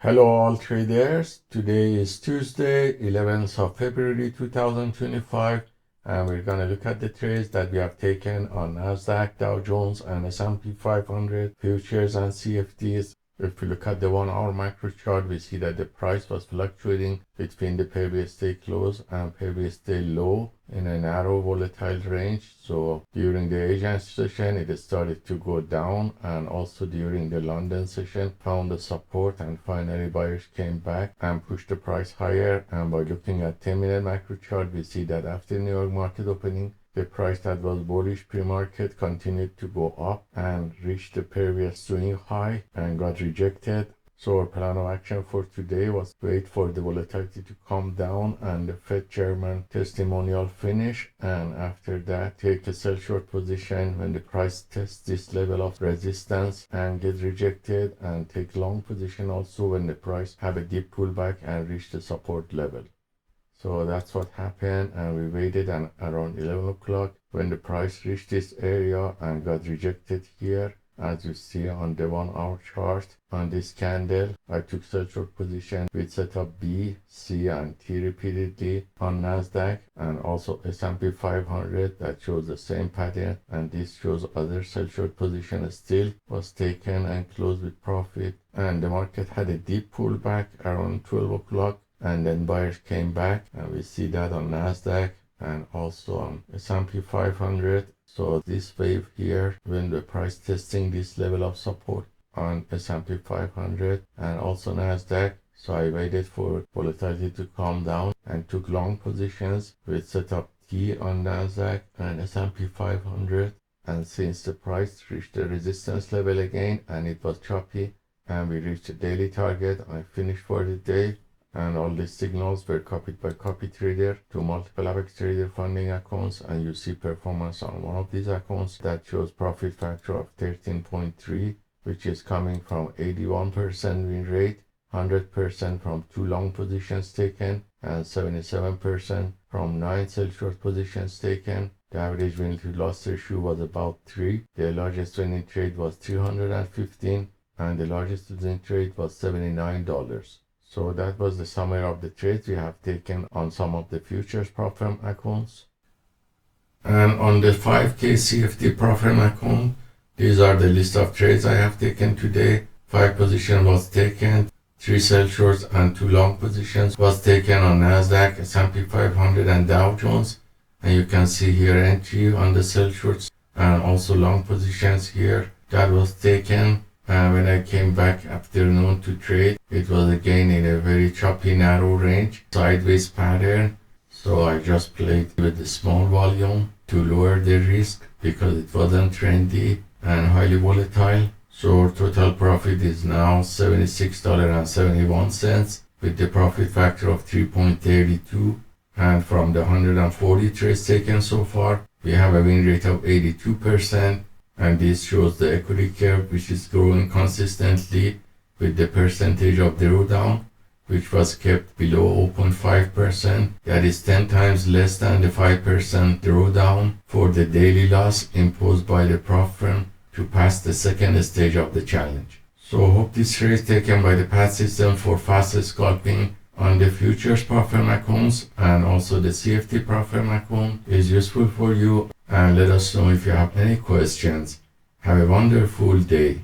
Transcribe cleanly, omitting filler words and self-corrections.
Hello all traders, today is Tuesday 11th of February 2025 and we're going to look at the trades that we have taken on Nasdaq, Dow Jones and S&P 500 futures and CFDs. If we look at the 1 hour macro chart, we see that the price was fluctuating between the previous day close and previous day low in a narrow volatile range. So during the Asian session it started to go down, and also during the London session found the support, and finally buyers came back and pushed the price higher. And by looking at 10-minute macro chart, we see that after New York market opening, the price that was bullish pre-market continued to go up and reached the previous swing high and got rejected. So our plan of action for today was wait for the volatility to come down and the Fed chairman testimonial finish, and after that take a sell short position when the price tests this level of resistance and get rejected, and take long position also when the price have a deep pullback and reach the support level. So that's what happened, and we waited, and around 11 o'clock when the price reached this area and got rejected here, as you see on the 1 hour chart on this candle, I took sell short position with setup B, C and T repeatedly on Nasdaq, and also S&P 500 that shows the same pattern, and this shows other sell short position still was taken and closed with profit. And the market had a deep pullback around 12 o'clock. And then buyers came back, and we see that on Nasdaq and also on S&P 500. So this wave here, when the price testing this level of support on S&P 500 and also Nasdaq. So I waited for volatility to calm down and took long positions with setup T on Nasdaq and S&P 500. And since the price reached the resistance level again and it was choppy and we reached the daily target, I finished for the day. And all these signals were copied by copy trader to multiple Apex trader funding accounts, and you see performance on one of these accounts that shows profit factor of 13.3, which is coming from 81% win rate, 100% from 2 long positions taken, and 77% from 9 sell short positions taken. The average win to loss ratio was about 3. The largest winning trade was 315, and the largest losing trade was $79. So that was the summary of the trades we have taken on some of the futures prop firm accounts. And on the 5K CFD prop firm account, these are the list of trades I have taken today. 5 position was taken, 3 sell shorts and 2 long positions was taken on Nasdaq, S&P 500 and Dow Jones. And you can see here entry on the sell shorts and also long positions here that was taken. And when I came back afternoon to trade, it was again in a very choppy narrow range, sideways pattern. So I just played with the small volume to lower the risk because it wasn't trendy and highly volatile. So our total profit is now $76.71 with the profit factor of 3.32. And from the 140 trades taken so far, we have a win rate of 82%. And this shows the equity curve, which is growing consistently with the percentage of drawdown, which was kept below 0.5%. That is 10 times less than the 5% drawdown for the daily loss imposed by the prop firm to pass the second stage of the challenge. So hope this trade taken by the PAAT system for fast scalping on the futures prop firm accounts and also the CFD prop firm account is useful for you. And let us know if you have any questions. Have a wonderful day.